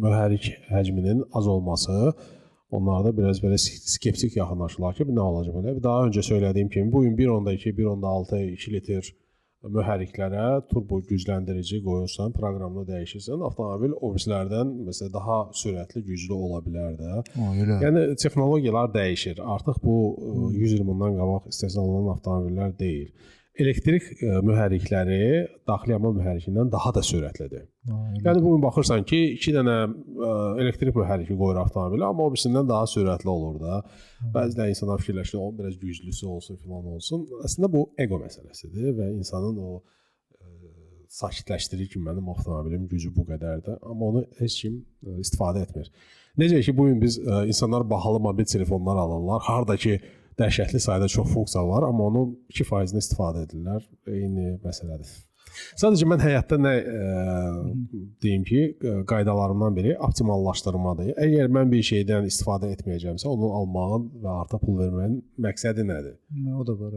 mühərrik həcminin az olması onlarda biraz belə skeptik yaxınlaşırlar ki, nə olacaq belə. Daha öncə söylədiyim kimi, bu gün 1.2, 1.6, 2 litr mühərriklərə turbo gücləndirici qoyursan, proqramını dəyişirsən, avtomobil obrislərdən məsələn daha sürətli, güclü ola bilər də. Yəni texnologiyalar dəyişir. Artıq bu 100 il bundan qabaq istehsal olunan avtomobillər deyil. Elektrik mühərrikləri daxili yanma mühərrikindən daha da sürətlidir. Yəni bugün baxırsan ki, 2 dənə elektrik mühərriki qoyur avtomobilə, amma o birisindən daha sürətli olur da. Bəziləri insanlar fikirləşir, o biraz güclüsü olsun, filan olsun. Əslində bu ego məsələsidir və insanın o sakitləşdirir ki, mənim avtomobilim gücü bu qədərdir, amma onu heç kim istifadə etmir. Necə ki, bugün biz insanlar bahalı mobil telefonlar alırlar, harda ki, dəhşətli sayda çox funksiya var, amma onun 2%-ni istifadə edirlər. Eyni məsələdir. Sadəcə mən həyatda nə deyim ki, qaydalarımdan biri optimallaşdırmadır. Əgər mən bir şeydən istifadə etməyəcəmsə, onu almağın və artıq pul verməyin məqsədi nədir? O da var.